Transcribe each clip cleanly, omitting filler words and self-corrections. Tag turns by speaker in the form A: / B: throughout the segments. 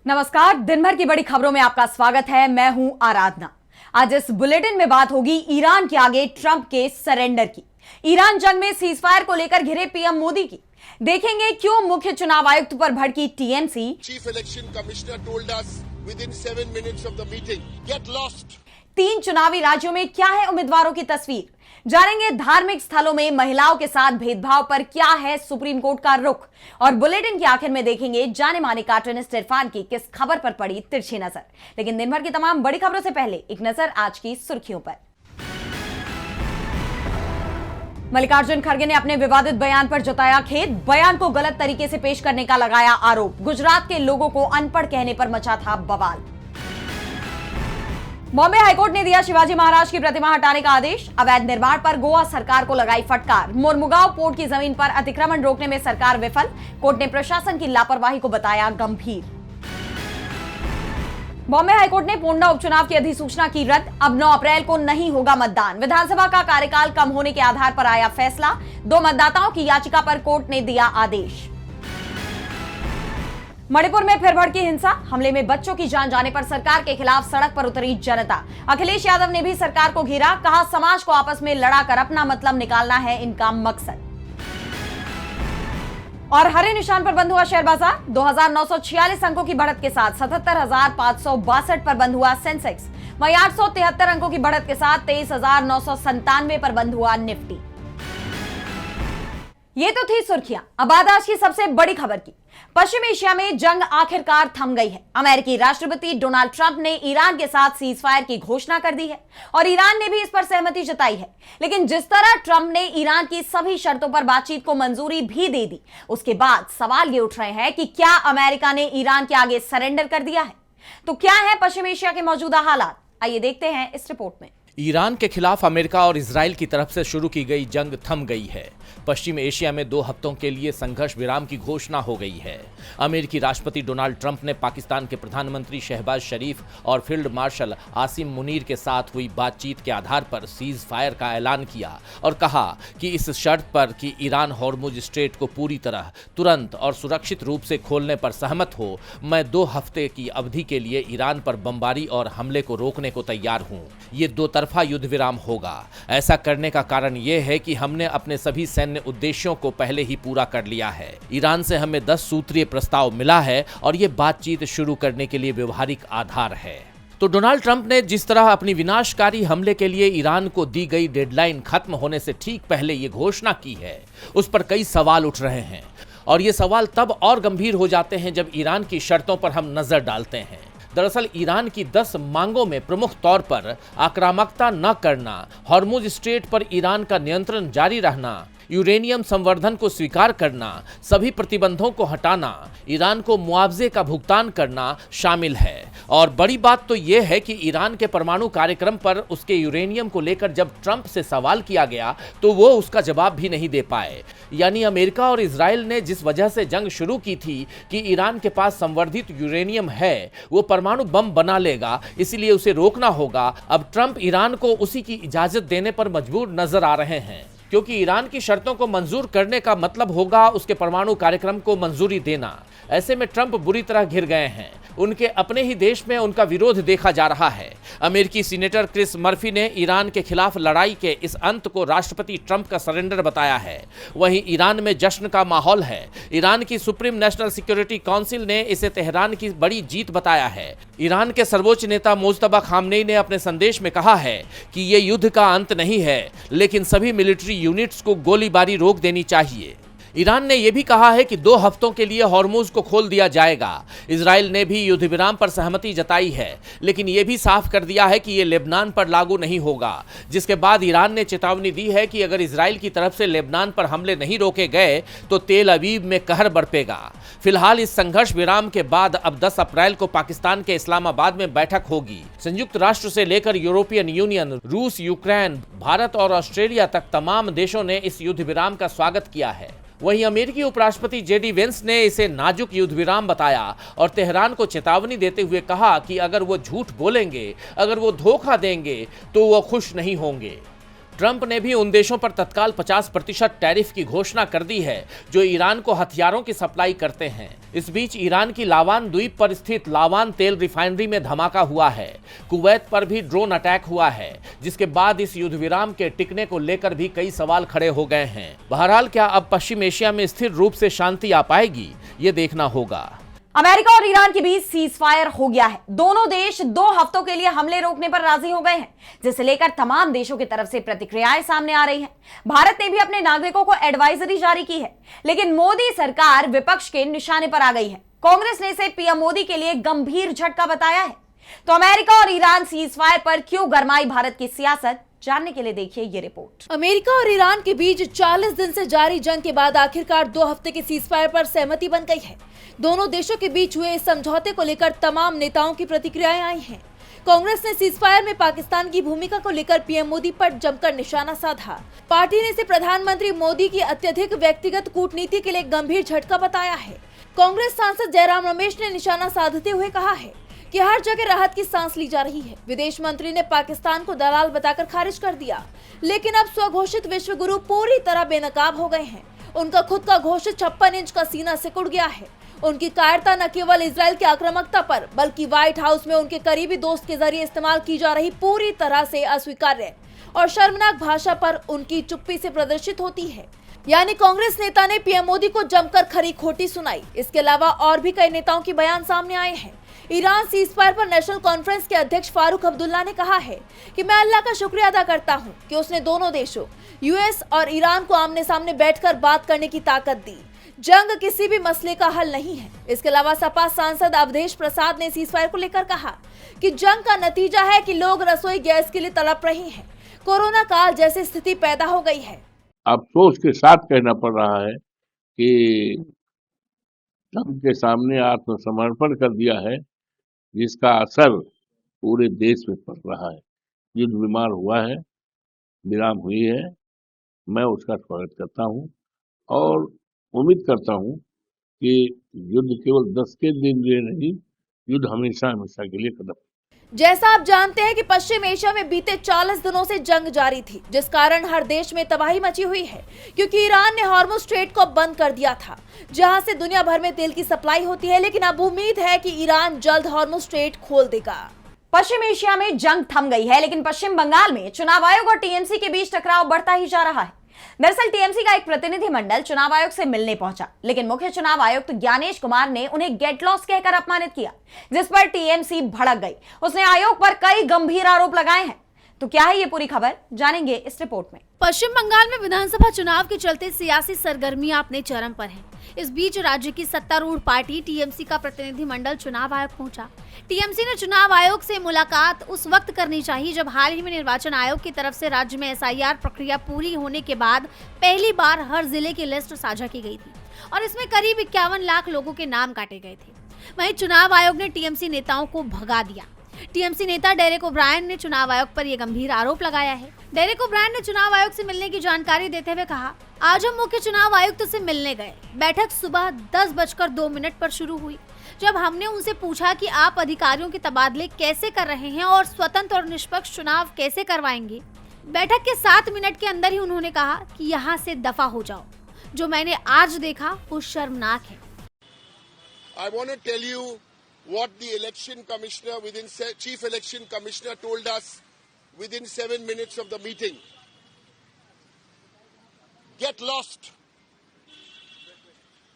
A: नमस्कार, दिन भर की बड़ी खबरों में आपका स्वागत है। मैं हूं आराधना। आज इस बुलेटिन में बात होगी ईरान के आगे ट्रंप के सरेंडर की, ईरान जंग में सीजफायर को लेकर घिरे पीएम मोदी की, देखेंगे क्यों मुख्य चुनाव आयुक्त पर भड़की TMC,
B: chief election commissioner told us within 7 minutes of the meeting, get lost.
A: 3 चुनावी राज्यों में क्या है उम्मीदवारों की तस्वीर, जानेंगे धार्मिक स्थलों में महिलाओं के साथ भेदभाव पर क्या है सुप्रीम कोर्ट का रुख, और बुलेटिन के आखिर में देखेंगे जाने माने कार्टूनिस्ट इरफान की किस खबर पर पड़ी तिरछी नजर। लेकिन दिन भर की तमाम बड़ी खबरों से पहले एक नजर आज की सुर्खियों पर। मल्लिकार्जुन खड़गे ने अपने विवादित बयान पर जताया खेद, बयान को गलत तरीके से पेश करने का लगाया आरोप। गुजरात के लोगों को अनपढ़ कहने पर मचा था बवाल। बॉम्बे हाईकोर्ट ने दिया शिवाजी महाराज की प्रतिमा हटाने का आदेश। अवैध निर्माण पर गोवा सरकार को लगाई फटकार। मोरमुगांव पोर्ट की जमीन पर अतिक्रमण रोकने में सरकार विफल। कोर्ट ने प्रशासन की लापरवाही को बताया गंभीर। बॉम्बे हाईकोर्ट ने पोंडा उपचुनाव की अधिसूचना की रद्द। अब 9 अप्रैल को नहीं होगा मतदान। विधानसभा का कार्यकाल कम होने के आधार पर आया फैसला। 2 मतदाताओं की याचिका पर कोर्ट ने दिया आदेश। मणिपुर में फिर भड़की हिंसा, हमले में बच्चों की जान जाने पर सरकार के खिलाफ सड़क पर उतरी जनता। अखिलेश यादव ने भी सरकार को घेरा, कहा समाज को आपस में लड़ाकर अपना मतलब निकालना है इनका मकसद। और हरे निशान पर बंद हुआ शेयर बाजार। 2946 अंकों की बढ़त के साथ 77,562 पर बंद हुआ सेंसेक्स। वहीं 873 अंकों की बढ़त के साथ 23,997 पर बंद हुआ निफ्टी। ये तो थी सुर्खियां। अब बात आज की सबसे बड़ी खबर की। पश्चिम एशिया में जंग आखिरकार थम गई है। अमेरिकी राष्ट्रपति डोनाल्ड ट्रंप ने ईरान के साथ सीजफायर की घोषणा कर दी है और ईरान ने भी इस पर सहमति जताई है। लेकिन जिस तरह ट्रंप ने ईरान की सभी शर्तों पर बातचीत को मंजूरी भी दे दी, उसके बाद सवाल ये उठ रहे हैं कि क्या अमेरिका ने ईरान के आगे सरेंडर कर दिया है? तो क्या है पश्चिम एशिया के मौजूदा हालात, आइए देखते हैं इस रिपोर्ट में।
C: ईरान के खिलाफ अमेरिका और इजराइल की तरफ से शुरू की गई जंग थम गई है। पश्चिम एशिया में 2 हफ्तों के लिए संघर्ष विराम की घोषणा हो गई है। अमेरिकी राष्ट्रपति डोनाल्ड ट्रंप ने पाकिस्तान के प्रधानमंत्री शहबाज शरीफ और फील्ड मार्शल आसिम मुनीर के साथ हुई बातचीत के आधार पर सीज फायर का ऐलान किया और कहा कि इस शर्त पर कि ईरान हॉर्मुज स्ट्रेट को पूरी तरह, तुरंत और सुरक्षित रूप से खोलने पर सहमत हो, मैं 2 हफ्ते की अवधि के लिए ईरान पर बमबारी और हमले को रोकने को तैयार हूं। ये 2 तरफा युद्ध विराम होगा। ऐसा करने का कारण यह है कि हमने अपने सभी सैन्य उद्देश्यों को पहले ही पूरा कर लिया है। ईरान से हमें 10 सूत्रीय प्रस्ताव मिला है और यह बातचीत शुरू करने के लिए व्यवहारिक आधार है। तो डोनाल्ड ट्रंप ने जिस तरह अपनी विनाशकारी हमले के लिए ईरान को दी गई डेडलाइन खत्म होने से ठीक पहले ये घोषणा की है, उस पर कई सवाल उठ रहे हैं और ये सवाल तब और गंभीर हो जाते हैं जब ईरान की शर्तों पर हम नजर डालते हैं। दरअसल ईरान की 10 मांगों में प्रमुख तौर पर आक्रामकता न करना, हॉर्मुज स्ट्रेट पर ईरान का नियंत्रण जारी रहना, यूरेनियम संवर्धन को स्वीकार करना, सभी प्रतिबंधों को हटाना, ईरान को मुआवजे का भुगतान करना शामिल है। और बड़ी बात तो यह है कि ईरान के परमाणु कार्यक्रम पर उसके यूरेनियम को लेकर जब ट्रंप से सवाल किया गया तो वो उसका जवाब भी नहीं दे पाए। यानी अमेरिका और इजराइल ने जिस वजह से जंग शुरू की थी कि ईरान के पास संवर्धित यूरेनियम है, वो परमाणु बम बना लेगा, इसलिए उसे रोकना होगा। अब ट्रंप ईरान को उसी की इजाजत देने पर मजबूर नजर आ रहे हैं, क्योंकि ईरान की शर्तों को मंजूर करने का मतलब होगा उसके परमाणु कार्यक्रम को मंजूरी देना। ऐसे में ट्रंप बुरी तरह घिर गए हैं। उनके अपने ही देश में उनका विरोध देखा जा रहा है। अमेरिकी सीनेटर क्रिस मर्फी ने ईरान के खिलाफ लड़ाई के इस अंत को राष्ट्रपति ट्रंप का सरेंडर बताया है। वहीं ईरान में जश्न का माहौल है। ईरान की सुप्रीम नेशनल सिक्योरिटी काउंसिल ने इसे तेहरान की बड़ी जीत बताया है। ईरान के सर्वोच्च नेता मुज्तबा खामनेई ने अपने संदेश में कहा है कि ये युद्ध का अंत नहीं है, लेकिन सभी मिलिट्री यूनिट्स को गोलीबारी रोक देनी चाहिए। ईरान ने यह भी कहा है कि 2 हफ्तों के लिए हॉर्मुज को खोल दिया जाएगा। इजराइल ने भी युद्ध विराम पर सहमति जताई है, लेकिन यह भी साफ कर दिया है कि यह लेबनान पर लागू नहीं होगा। जिसके बाद ईरान ने चेतावनी दी है कि अगर इजराइल की तरफ से लेबनान पर हमले नहीं रोके गए तो तेल अवीव में कहर बरपेगा। फिलहाल इस संघर्ष विराम के बाद अब 10 अप्रैल को पाकिस्तान के इस्लामाबाद में बैठक होगी। संयुक्त राष्ट्र से लेकर यूरोपियन यूनियन, रूस, यूक्रेन, भारत और ऑस्ट्रेलिया तक तमाम देशों ने इस युद्ध विराम का स्वागत किया है। वहीं अमेरिकी उपराष्ट्रपति जेडी वेंस ने इसे नाजुक युद्ध विराम बताया और तेहरान को चेतावनी देते हुए कहा कि अगर वो झूठ बोलेंगे, अगर वो धोखा देंगे तो वो खुश नहीं होंगे। ट्रंप ने भी उन देशों पर तत्काल 50% टैरिफ की घोषणा कर दी है जो ईरान को हथियारों की सप्लाई करते हैं। इस बीच ईरान की लावान द्वीप पर स्थित लावान तेल रिफाइनरी में धमाका हुआ है। कुवैत पर भी ड्रोन अटैक हुआ है, जिसके बाद इस युद्ध विराम के टिकने को लेकर भी कई सवाल खड़े हो गए हैं। बहरहाल क्या अब पश्चिम एशिया में स्थिर रूप से शांति आ पाएगी, ये देखना होगा।
A: अमेरिका और ईरान के बीच सीज फायर हो गया है। दोनों देश 2 हफ्तों के लिए हमले रोकने पर राजी हो गए हैं, जिसे लेकर तमाम देशों की तरफ से प्रतिक्रियाएं सामने आ रही हैं। भारत ने भी अपने नागरिकों को एडवाइजरी जारी की है, लेकिन मोदी सरकार विपक्ष के निशाने पर आ गई है। कांग्रेस ने इसे पीएम मोदी के लिए गंभीर झटका बताया है। तो अमेरिका और ईरान सीज फायर पर क्यों गरमाई भारत की सियासत, जानने के लिए देखिए ये रिपोर्ट।
D: अमेरिका और ईरान के बीच 40 दिन से जारी जंग के बाद आखिरकार 2 हफ्ते के सीज फायर पर सहमति बन गई है। दोनों देशों के बीच हुए इस समझौते को लेकर तमाम नेताओं की प्रतिक्रियाएं आई हैं। कांग्रेस ने सीज फायर में पाकिस्तान की भूमिका को लेकर पीएम मोदी पर जमकर निशाना साधा। पार्टी ने इसे प्रधानमंत्री मोदी की अत्यधिक व्यक्तिगत कूटनीति के लिए गंभीर झटका बताया है। कांग्रेस सांसद जयराम रमेश ने निशाना साधते हुए कहा है कि हर जगह राहत की सांस ली जा रही है। विदेश मंत्री ने पाकिस्तान को दलाल बताकर खारिज कर दिया, लेकिन अब स्वघोषित विश्व गुरु पूरी तरह बेनकाब हो गए हैं। उनका खुद का घोषित 56 इंच का सीना सिकुड़ गया है। उनकी कायरता न केवल इजराइल की आक्रामकता पर, बल्कि व्हाइट हाउस में उनके करीबी दोस्त के जरिए इस्तेमाल की जा रही पूरी तरह से अस्वीकार्य और शर्मनाक भाषा पर उनकी चुप्पी से प्रदर्शित होती है। यानी कांग्रेस नेता ने पीएम मोदी को जमकर खरी खोटी सुनाई। इसके अलावा और भी कई नेताओं के बयान सामने आए हैं। ईरान सीज फायर पर नेशनल कॉन्फ्रेंस के अध्यक्ष फारूक अब्दुल्ला ने कहा है कि मैं अल्लाह का शुक्रिया अदा करता हूं कि उसने दोनों देशों यूएस और ईरान को आमने सामने बैठकर बात करने की ताकत दी। जंग किसी भी मसले का हल नहीं है। इसके अलावा सपा सांसद अवधेश प्रसाद ने सीज फायर को लेकर कहा कि जंग का नतीजा है कि लोग रसोई गैस के लिए तड़प रहे हैं। कोरोना काल जैसी स्थिति पैदा हो गई है।
E: अफसोस के साथ कहना पड़ रहा है कि जंग के सामने आत्मसमर्पण कर दिया है, जिसका असर पूरे देश में पड़ रहा है। युद्ध बीमार हुआ है, विराम हुई है। मैं उसका स्वागत करता हूं और उम्मीद करता हूं कि युद्ध केवल 10 के दिन लिए नहीं, युद्ध हमेशा हमेशा के लिए खत्म।
D: जैसा आप जानते हैं कि पश्चिम एशिया में बीते 40 दिनों से जंग जारी थी, जिस कारण हर देश में तबाही मची हुई है, क्योंकि ईरान ने हॉर्मुज़ स्ट्रेट को बंद कर दिया था, जहां से दुनिया भर में तेल की सप्लाई होती है। लेकिन अब उम्मीद है कि ईरान जल्द हॉर्मुज़ स्ट्रेट खोल देगा।
A: पश्चिम एशिया में जंग थम गई है, लेकिन पश्चिम बंगाल में चुनाव आयोग और टीएमसी के बीच टकराव बढ़ता ही जा रहा है। दरअसल टीएमसी का एक प्रतिनिधिमंडल चुनाव आयोग से मिलने पहुंचा, लेकिन मुख्य चुनाव आयुक्त ज्ञानेश कुमार ने उन्हें गेट लॉस्ट कहकर अपमानित किया, जिस पर टीएमसी भड़क गई। उसने आयोग पर कई गंभीर आरोप लगाए हैं। तो क्या है ये पूरी खबर, जानेंगे इस रिपोर्ट में।
F: पश्चिम बंगाल में विधानसभा चुनाव के चलते सियासी सरगर्मियां अपने चरम पर हैं। इस बीच राज्य की सत्तारूढ़ पार्टी टीएमसी का प्रतिनिधिमंडल चुनाव आयोग पहुंचा। टीएमसी ने चुनाव आयोग से मुलाकात उस वक्त करनी चाहिए जब हाल ही में निर्वाचन आयोग की तरफ से राज्य में एसआईआर प्रक्रिया पूरी होने के बाद पहली बार हर जिले की लिस्ट साझा की गई थी और इसमें करीब 51 लाख लोगों के नाम काटे गए थे। वहीं चुनाव आयोग ने टीएमसी नेताओं को भगा दिया। टीएमसी नेता डेरेक ओब्रायन ने चुनाव आयोग पर यह गंभीर आरोप लगाया है। डेरेक ओब्रायन ने चुनाव आयोग से मिलने की जानकारी देते हुए कहा, आज हम मुख्य चुनाव आयुक्त से मिलने गए। बैठक सुबह 10:02 पर शुरू हुई। जब हमने उनसे पूछा कि आप अधिकारियों के तबादले कैसे कर रहे हैं और स्वतंत्र और निष्पक्ष चुनाव कैसे करवाएंगे, बैठक के 7 मिनट के अंदर ही उन्होंने कहा कि यहाँ से दफा हो जाओ। जो मैंने आज देखा वो शर्मनाक है।
B: I want to tell you what the election commissioner chief election commissioner told us within 7 minutes of the meeting. Get lost.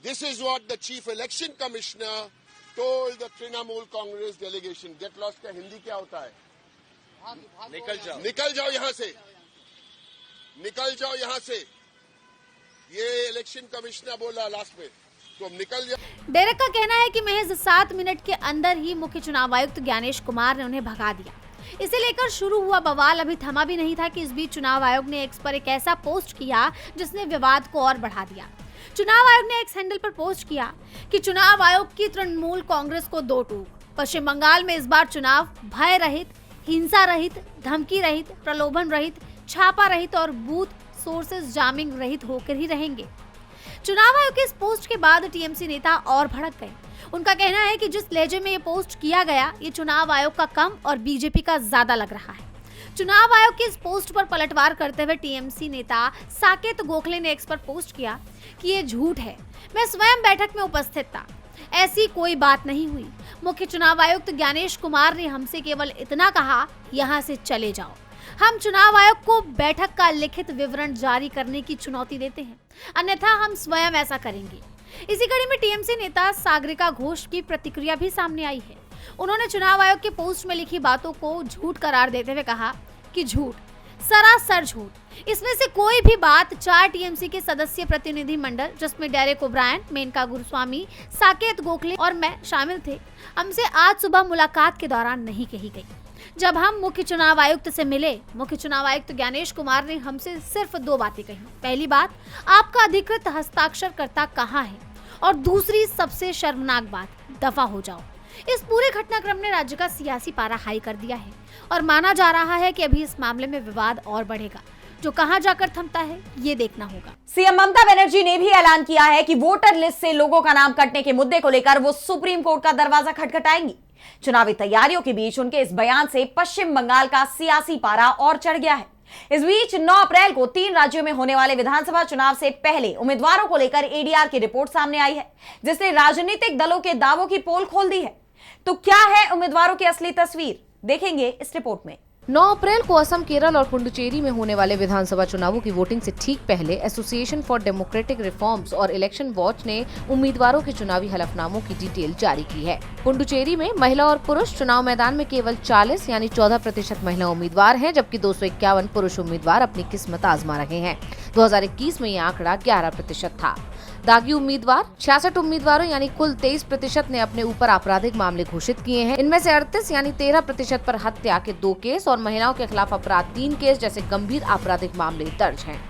B: This is what the chief election commissioner told the Trinamool Congress delegation. Get lost का हिंदी क्या होता है? निकल जाओ यहाँ से, निकल जाओ यहाँ से। ये इलेक्शन कमिश्नर बोला लास्ट में, तो हम निकल जाओ।
F: डेरेक का कहना है कि महज 7 मिनट के अंदर ही मुख्य चुनाव आयुक्त ज्ञानेश कुमार ने उन्हें भगा दिया। इसे लेकर शुरू हुआ बवाल अभी थमा भी नहीं था कि इस बीच चुनाव आयोग ने एक्स पर एक ऐसा पोस्ट किया जिसने विवाद को और बढ़ा दिया। चुनाव आयोग ने एक्स हैंडल पर पोस्ट किया कि चुनाव आयोग की तृणमूल कांग्रेस को 2 टूक। पश्चिम बंगाल में इस बार चुनाव भय रहित, हिंसा रहित, धमकी रहित, प्रलोभन रहित, छापा रहित और बूथ सोर्सेज जामिंग रहित होकर ही रहेंगे। चुनाव आयोग के इस पोस्ट के बाद टीएमसी नेता और भड़क गए। उनका कहना है कि जिस लहजे में ये पोस्ट किया गया, ये चुनाव आयोग का कम और बीजेपी का ज्यादा लग रहा है। चुनाव आयोग की इस पोस्ट पर पलटवार करते हुए टीएमसी नेता साकेत गोखले ने एक्स पर पोस्ट किया कि ये झूठ है, मैं स्वयं बैठक में उपस्थित था, ऐसी कोई बात नहीं हुई। मुख्य चुनाव आयुक्त ज्ञानेश कुमार ने हमसे केवल इतना कहा, यहाँ से चले जाओ। हम चुनाव आयोग को बैठक का लिखित विवरण जारी करने की चुनौती देते हैं, अन्यथा हम स्वयं ऐसा करेंगे। इसी कड़ी में टीएमसी नेता सागरिका घोष की प्रतिक्रिया भी सामने आई है। उन्होंने चुनाव आयोग के पोस्ट में लिखी बातों को झूठ करार देते हुए कहा कि झूठ, सरासर झूठ। इसमें से कोई भी बात 4 टीएमसी के सदस्य प्रतिनिधि मंडल, जिसमें डेरेक ओब्रायन, मेनका गुरुस्वामी, साकेत गोखले और मैं शामिल थे, हमसे आज सुबह मुलाकात के दौरान नहीं कही गई। जब हम मुख्य चुनाव आयुक्त से मिले, मुख्य चुनाव आयुक्त ज्ञानेश कुमार ने हमसे सिर्फ 2 बातें कही। पहली बात, आपका अधिकृत हस्ताक्षरकर्ता कहाँ है, और दूसरी सबसे शर्मनाक बात, दफा हो जाओ। इस पूरे घटनाक्रम ने राज्य का सियासी पारा हाई कर दिया है और माना जा रहा है कि अभी इस मामले में विवाद और बढ़ेगा, जो कहां जाकर थमता है ये देखना होगा।
A: सीएम ममता बनर्जी ने भी ऐलान किया है कि वोटर लिस्ट से लोगों का नाम कटने के मुद्दे को लेकर वो सुप्रीम कोर्ट का दरवाजा खटखटाएंगी। चुनावी तैयारियों के बीच उनके इस बयान से पश्चिम बंगाल का सियासी पारा और चढ़ गया है। इस बीच 9 अप्रैल को 3 राज्यों में होने वाले विधानसभा चुनाव से पहले उम्मीदवारों को लेकर एडीआर की रिपोर्ट सामने आई है, जिसने राजनीतिक दलों के दावों की पोल खोल दी है। तो क्या है उम्मीदवारों की असली तस्वीर, देखेंगे इस रिपोर्ट में।
G: 9 अप्रैल को असम, केरल और पुडुचेरी में होने वाले विधानसभा चुनावों की वोटिंग से ठीक पहले एसोसिएशन फॉर डेमोक्रेटिक रिफॉर्म्स और इलेक्शन वॉच ने उम्मीदवारों के चुनावी हलफनामों की डिटेल जारी की है। पुडुचेरी में महिला और पुरुष चुनाव मैदान में केवल 40 यानी 14% महिला उम्मीदवार हैं, जबकि 251 पुरुष उम्मीदवार अपनी किस्मत आजमा रहे हैं। 2021 में यह आंकड़ा 11% था। दागी उम्मीदवार 66 उम्मीदवारों यानी कुल 23% ने अपने ऊपर आपराधिक मामले घोषित किए हैं। इनमें से 38 यानी 13% पर हत्या के 2 केस और महिलाओं के खिलाफ अपराध 3 केस जैसे गंभीर आपराधिक मामले दर्ज हैं।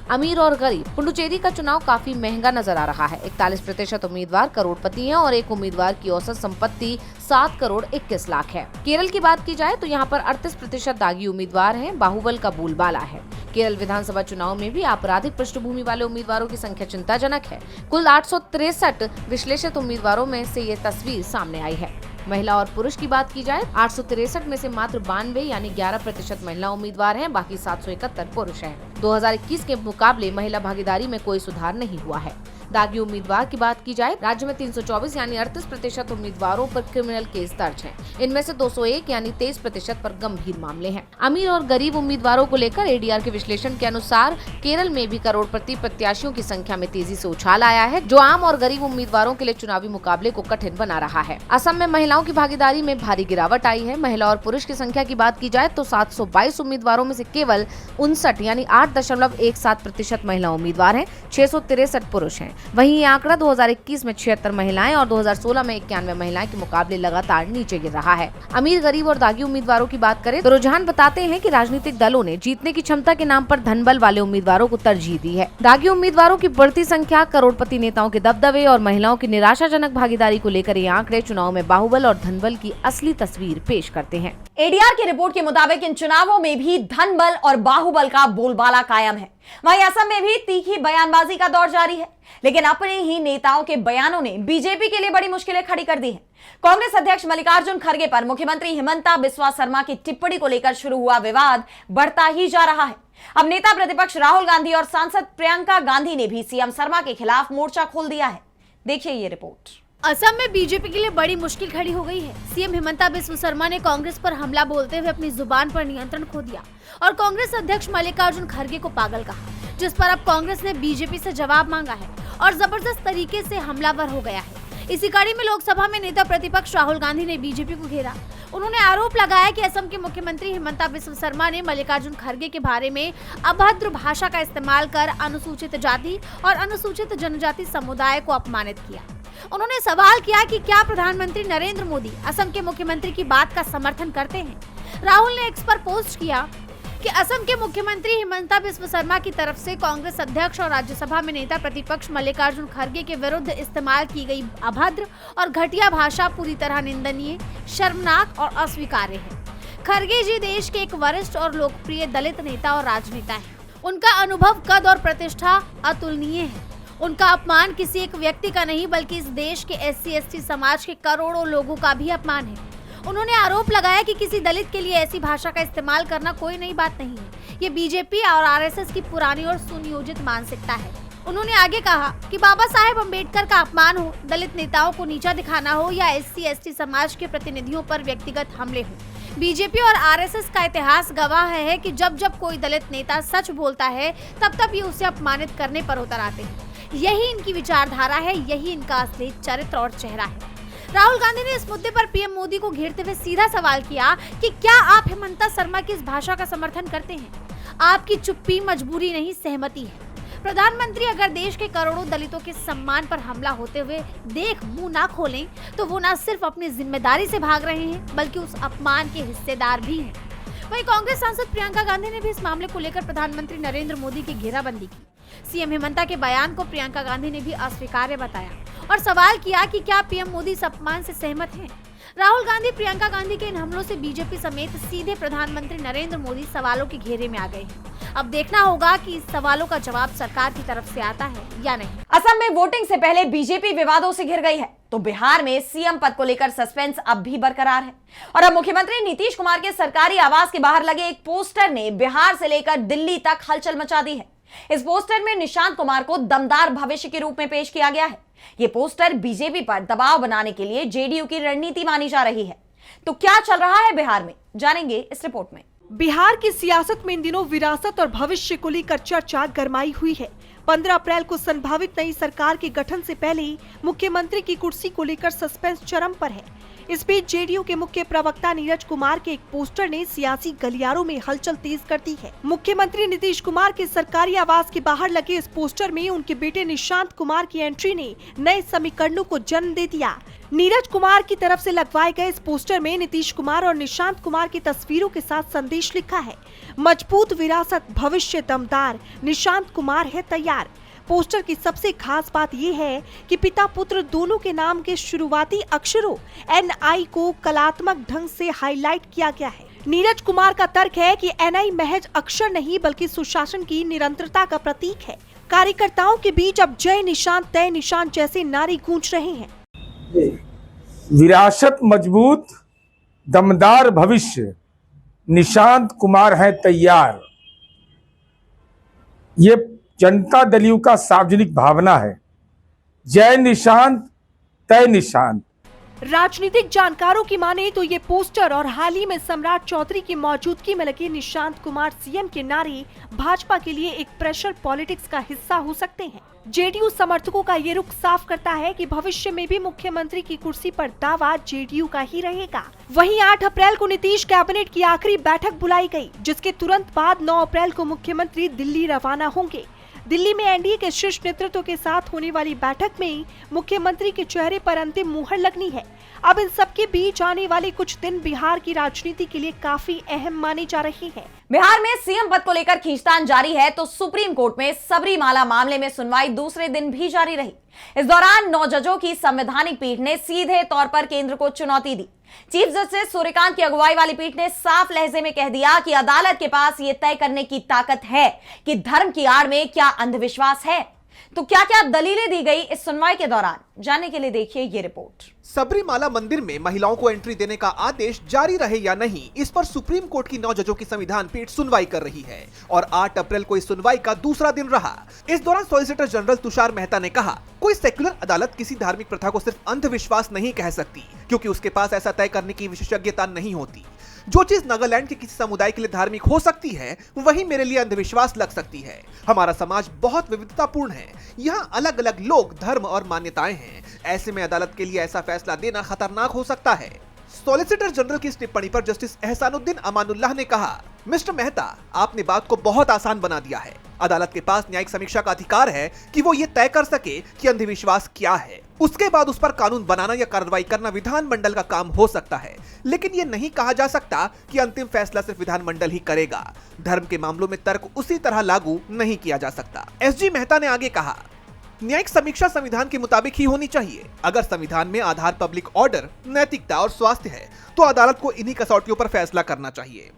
G: अमीर और गरीब, पुडुचेरी का चुनाव काफी महंगा नजर आ रहा है। 41% उम्मीदवार करोड़पति हैं और एक उम्मीदवार की औसत संपत्ति 7 करोड़ 21 लाख है। केरल की बात की जाए तो यहाँ पर 38% दागी उम्मीदवार हैं। बाहुबल का बोलबाला है। केरल विधानसभा चुनाव में भी आपराधिक पृष्ठभूमि वाले उम्मीदवारों की संख्या चिंताजनक है। कुल 863 विश्लेषित उम्मीदवारों में से ये तस्वीर सामने आई है। महिला और पुरुष की बात की जाए 863 में से मात्र 92 यानी 11% महिला उम्मीदवार हैं, बाकी 771 पुरुष हैं। 2021 के मुकाबले महिला भागीदारी में कोई सुधार नहीं हुआ है। दागी उम्मीदवार की बात की जाए, राज्य में 324 यानी 38% उम्मीदवारों पर क्रिमिनल केस दर्ज हैं। इनमें से 201 यानी 23% पर गंभीर मामले हैं। अमीर और गरीब उम्मीदवारों को लेकर एडीआर के विश्लेषण के अनुसार केरल में भी करोड़पति प्रत्याशियों की संख्या में तेजी से उछाल आया है, जो आम और गरीब उम्मीदवारों के लिए चुनावी मुकाबले को कठिन बना रहा है। असम में महिलाओं की भागीदारी में भारी गिरावट आई है। महिला और पुरुष की संख्या की बात की जाए तो 722 उम्मीदवारों में से केवल 59 यानी 8.17% महिला उम्मीदवार हैं, 663 पुरुष हैं। वहीं ये आंकड़ा 2021 में 76 महिलाएं और 2016 में 91 महिलाएं के मुकाबले लगातार नीचे गिर रहा है। अमीर, गरीब और दागी उम्मीदवारों की बात करें तो रुझान बताते हैं कि राजनीतिक दलों ने जीतने की क्षमता के नाम पर धनबल वाले उम्मीदवारों को तरजीह दी है। दागी उम्मीदवारों की बढ़ती संख्या, करोड़पति नेताओं के दबदबे और महिलाओं की निराशाजनक भागीदारी को लेकर ये आंकड़े चुनाव में बाहुबल और धनबल की असली तस्वीर पेश करते हैं।
A: एडीआर की रिपोर्ट के मुताबिक इन चुनावों में भी धनबल और बाहुबल का बोलबाला कायम है। वहीं असम में भी तीखी बयानबाजी का दौर जारी है, लेकिन अपने ही नेताओं के बयानों ने बीजेपी के लिए बड़ी मुश्किलें खड़ी कर दी हैं। कांग्रेस अध्यक्ष मल्लिकार्जुन खड़गे पर मुख्यमंत्री हिमंता बिस्वा शर्मा की टिप्पणी को लेकर शुरू हुआ विवाद बढ़ता ही जा रहा है। अब नेता प्रतिपक्ष राहुल गांधी और सांसद प्रियंका गांधी ने भी सीएम शर्मा के खिलाफ मोर्चा खोल दिया है। देखिए ये रिपोर्ट।
F: असम में बीजेपी के लिए बड़ी मुश्किल खड़ी हो गई है। सीएम हिमंता बिस्वा शर्मा ने कांग्रेस पर हमला बोलते हुए अपनी जुबान पर नियंत्रण खो दिया और कांग्रेस अध्यक्ष मल्लिकार्जुन खड़गे को पागल कहा, जिस पर अब कांग्रेस ने बीजेपी से जवाब मांगा है और जबरदस्त तरीके से हमलावर हो गया है। इसी कड़ी में लोकसभा में नेता प्रतिपक्ष राहुल गांधी ने बीजेपी को घेरा। उन्होंने आरोप लगाया कि असम के मुख्यमंत्री हिमंता बिस्वा शर्मा ने मल्लिकार्जुन खड़गे के बारे में अभद्र भाषा का इस्तेमाल कर अनुसूचित जाति और अनुसूचित जनजाति समुदाय को अपमानित किया। उन्होंने सवाल किया कि क्या प्रधानमंत्री नरेंद्र मोदी असम के मुख्यमंत्री की बात का समर्थन करते हैं। राहुल ने एक्स पर पोस्ट किया कि असम के मुख्यमंत्री हिमंता बिस्वा शर्मा की तरफ से कांग्रेस अध्यक्ष और राज्यसभा में नेता प्रतिपक्ष मल्लिकार्जुन खड़गे के विरुद्ध इस्तेमाल की गई अभद्र और घटिया भाषा पूरी तरह निंदनीय, शर्मनाक और अस्वीकार्य है। खड़गे जी देश के एक वरिष्ठ और लोकप्रिय दलित नेता और राजनेता हैं। उनका अनुभव, कद और प्रतिष्ठा अतुलनीय है। उनका अपमान किसी एक व्यक्ति का नहीं बल्कि इस देश के SC/ST समाज के करोड़ों लोगों का भी अपमान है। उन्होंने आरोप लगाया कि किसी दलित के लिए ऐसी भाषा का इस्तेमाल करना कोई नई बात नहीं है। ये बीजेपी और आरएसएस की पुरानी और सुनियोजित मानसिकता है। उन्होंने आगे कहा कि बाबा साहेब अम्बेडकर का अपमान हो, दलित नेताओं को नीचा दिखाना हो या SC/ST समाज के प्रतिनिधियों पर व्यक्तिगत हमले हो, बीजेपी और आरएसएस का इतिहास गवाह है कि जब जब कोई दलित नेता सच बोलता है तब ये उसे अपमानित करने पर उतर आते हैं। यही इनकी विचारधारा है, यही इनका असली चरित्र और चेहरा है। राहुल गांधी ने इस मुद्दे पर पीएम मोदी को घेरते हुए सीधा सवाल किया कि क्या आप हेमंता शर्मा की इस भाषा का समर्थन करते हैं? आपकी चुप्पी मजबूरी नहीं, सहमति है। प्रधानमंत्री अगर देश के करोड़ों दलितों के सम्मान पर हमला होते हुए देख मुंह ना खोलें तो वो न सिर्फ अपनी जिम्मेदारी से भाग रहे हैं बल्कि उस अपमान के हिस्सेदार भी हैं। वहीं कांग्रेस सांसद प्रियंका गांधी ने भी इस मामले को लेकर प्रधानमंत्री नरेंद्र मोदी की घेराबंदी की। सीएम हेमंता के बयान को प्रियंका गांधी ने भी अस्वीकार्य बताया और सवाल किया कि क्या पीएम मोदी इस अपमान से सहमत हैं? राहुल गांधी प्रियंका गांधी के इन हमलों से बीजेपी समेत सीधे प्रधानमंत्री नरेंद्र मोदी सवालों के घेरे में आ गए हैं। अब देखना होगा कि इस सवालों का जवाब सरकार की तरफ से आता है या नहीं।
A: असम में वोटिंग से पहले बीजेपी विवादों से घिर गई है तो बिहार में सीएम पद को लेकर सस्पेंस अब भी बरकरार है और अब मुख्यमंत्री नीतीश कुमार के सरकारी आवास के बाहर लगे एक पोस्टर ने बिहार से लेकर दिल्ली तक हलचल मचा दी है। इस पोस्टर में निशांत कुमार को दमदार भविष्य के रूप में पेश किया गया है। ये पोस्टर बीजेपी पर दबाव बनाने के लिए जेडीयू की रणनीति मानी जा रही है। तो क्या चल रहा है बिहार में, जानेंगे इस रिपोर्ट में।
H: बिहार की सियासत में इन दिनों विरासत और भविष्य को लेकर चर्चा गरमाई हुई है। 15 अप्रैल को संभावित नई सरकार के गठन से पहले ही मुख्यमंत्री की कुर्सी को लेकर सस्पेंस चरम पर है। इस बीच जेडीयू के मुख्य प्रवक्ता नीरज कुमार के एक पोस्टर ने सियासी गलियारों में हलचल तेज कर दी है। मुख्यमंत्री नीतीश कुमार के सरकारी आवास के बाहर लगे इस पोस्टर में उनके बेटे निशांत कुमार की एंट्री ने नए समीकरणों को जन्म दे दिया। नीरज कुमार की तरफ से लगवाए गए इस पोस्टर में नीतीश कुमार और निशांत कुमार की तस्वीरों के साथ संदेश लिखा है, मजबूत विरासत, भविष्य दमदार, निशांत कुमार है तैयार। पोस्टर की सबसे खास बात ये है कि पिता पुत्र दोनों के नाम के शुरुआती अक्षरों NI को कलात्मक ढंग से हाईलाइट किया गया है। नीरज कुमार का तर्क है कि NI महज अक्षर नहीं बल्कि सुशासन की निरंतरता का प्रतीक है। कार्यकर्ताओं के बीच अब जय निशान तय निशान जैसे नारे गूंज रहे हैं।
I: विरासत, मजबूत, दमदार भविष्य, निशांत कुमार है तैयार। ये जनता दलियों का सार्वजनिक भावना है। जय निशांत तय निशांत।
H: राजनीतिक जानकारों की माने तो ये पोस्टर और हाल ही में सम्राट चौधरी की मौजूदगी में लगे निशांत कुमार सीएम के नारे भाजपा के लिए एक प्रेशर पॉलिटिक्स का हिस्सा हो सकते हैं। जेडीयू समर्थकों का ये रुख साफ करता है कि भविष्य में भी मुख्यमंत्री की कुर्सी पर दावा जेडीयू का ही रहेगा। वहीं 8 अप्रैल को नीतीश कैबिनेट की आखिरी बैठक बुलाई गई, जिसके तुरंत बाद 9 अप्रैल को मुख्यमंत्री दिल्ली रवाना होंगे। दिल्ली में एनडीए के शीर्ष नेतृत्व के साथ होने वाली बैठक में मुख्यमंत्री के चेहरे पर अंतिम मुहर लगनी है। अब इन सबके बीच आने वाले कुछ दिन बिहार की राजनीति के लिए काफी अहम मानी जा रही है।
A: बिहार में सीएम पद को लेकर खींचतान जारी है तो सुप्रीम कोर्ट में सबरीमाला मामले में सुनवाई दूसरे दिन भी जारी रही। इस दौरान 9 जजों की संवैधानिक पीठ ने सीधे तौर पर केंद्र को चुनौती दी। चीफ जस्टिस सूर्यकांत की अगुवाई वाली पीठ ने साफ लहजे में कह दिया कि अदालत के पास यह तय करने की ताकत है कि धर्म की आड़ में क्या अंधविश्वास है। तो क्या क्या दलीलें दी गई इस सुनवाई के दौरान, जानने के लिए देखिए ये रिपोर्ट।
J: सबरीमाला मंदिर में महिलाओं को एंट्री देने का आदेश जारी रहे या नहीं, इस पर सुप्रीम कोर्ट की 9 जजों की संविधान पीठ सुनवाई कर रही है और 8 अप्रैल को इस सुनवाई का दूसरा दिन रहा। इस दौरान सॉलिसिटर जनरल तुषार मेहता ने कहा, कोई सेक्युलर अदालत किसी धार्मिक प्रथा को सिर्फ अंधविश्वास नहीं कह सकती, क्योंकि उसके पास ऐसा तय करने की विशेषज्ञता नहीं होती। जो चीज नागालैंड के किसी समुदाय के लिए धार्मिक हो सकती है, वही मेरे लिए अंधविश्वास लग सकती है। हमारा समाज बहुत विविधतापूर्ण है, यहाँ अलग अलग लोग, धर्म और मान्यताएं हैं। ऐसे में अदालत के लिए ऐसा फैसला देना खतरनाक हो सकता है। सॉलिसिटर जनरल की इस टिप्पणी पर जस्टिस एहसानुद्दीन अमानुल्लाह ने कहा, मिस्टर मेहता, आपने बात को बहुत आसान बना दिया है। अदालत के पास न्यायिक समीक्षा का अधिकार है कि वो ये तय कर सके कि अंधविश्वास क्या है। उसके बाद उस पर कानून बनाना या कार्रवाई करना विधानमंडल का काम हो सकता है, लेकिन ये नहीं कहा जा सकता कि अंतिम फैसला सिर्फ विधानमंडल ही करेगा। धर्म के मामलों में तर्क उसी तरह लागू नहीं किया जा सकता। एसजी मेहता ने आगे कहा, न्यायिक समीक्षा संविधान के मुताबिक ही होनी चाहिए। अगर संविधान में आधार पब्लिक ऑर्डर, नैतिकता और स्वास्थ्य है, तो अदालत को इन्हीं कसौटियों पर फैसला करना चाहिए।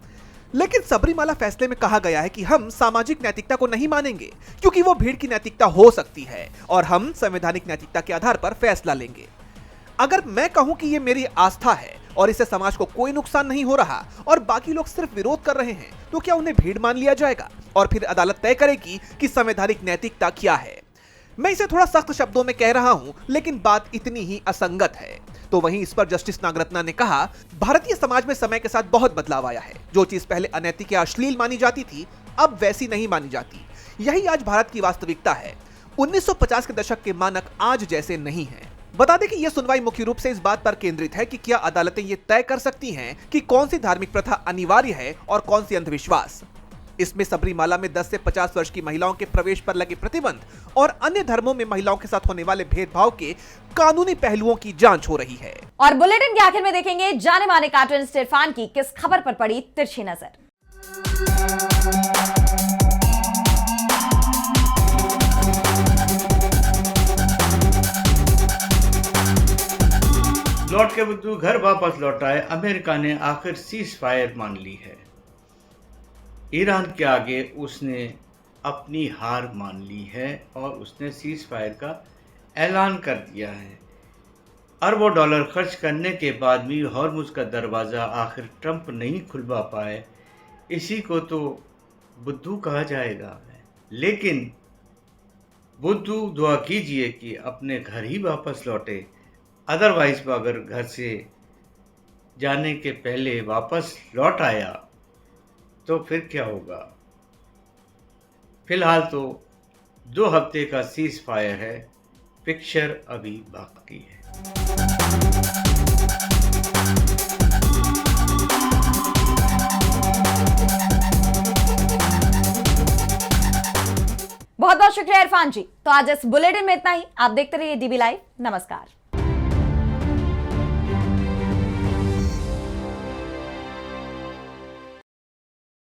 J: लेकिन सबरीमाला फैसले में कहा गया है कि हम सामाजिक नैतिकता को नहीं मानेंगे, क्योंकि वो भीड़ की नैतिकता हो सकती है और हम संवैधानिक नैतिकता के आधार पर फैसला लेंगे। अगर मैं कहूं कि ये मेरी आस्था है और इससे समाज को कोई नुकसान नहीं हो रहा और बाकी लोग सिर्फ विरोध कर रहे हैं, तो क्या उन्हें भीड़ मान लिया जाएगा और फिर अदालत तय करेगी कि संवैधानिक नैतिकता क्या है। मैं इसे थोड़ा सख्त शब्दों में कह रहा हूं, लेकिन बात इतनी ही असंगत है। तो वहीं इस पर जस्टिस नागरत्ना ने कहा, भारतीय समाज में समय के साथ बहुत बदलाव आया है। जो चीज पहले अनैतिक या अश्लील मानी जाती थी, अब वैसी नहीं मानी जाती। यही आज भारत की वास्तविकता है। 1950 के दशक के मानक आज जैसे नहीं हैं। बता दें कि यह सुनवाई मुख्य रूप से इस बात पर केंद्रित है कि क्या अदालतें ये तय कर सकती हैं कि कौन सी धार्मिक प्रथा अनिवार्य है और कौन सी अंधविश्वास। इसमें सबरीमाला में 10 से 50 वर्ष की महिलाओं के प्रवेश पर लगे प्रतिबंध और अन्य धर्मों में महिलाओं के साथ होने वाले भेदभाव के कानूनी पहलुओं की जांच हो रही है।
A: और बुलेटिन के आखिर में देखेंगे जाने माने कार्टूनिस्ट इरफान की किस खबर पर पड़ी तिरछी नजर।
K: लौट के बुद्धू घर वापस लौटाए, अमेरिका ने आखिर सीज फायर मान ली है। ईरान के आगे उसने अपनी हार मान ली है और उसने सीज फायर का ऐलान कर दिया है। अरबों डॉलर खर्च करने के बाद भी हॉर्मुज का दरवाज़ा आखिर ट्रंप नहीं खुलवा पाए, इसी को तो बुद्धू कहा जाएगा। लेकिन बुद्धू दुआ कीजिए कि अपने घर ही वापस लौटे, अदरवाइज अगर घर से जाने के पहले वापस लौट आया तो फिर क्या होगा। फिलहाल तो 2 हफ्ते का सीज फायर है, पिक्चर अभी बाकी है।
A: बहुत बहुत शुक्रिया इरफान जी। तो आज इस बुलेटिन में इतना ही। आप देखते रहिए डीबी लाइव। नमस्कार।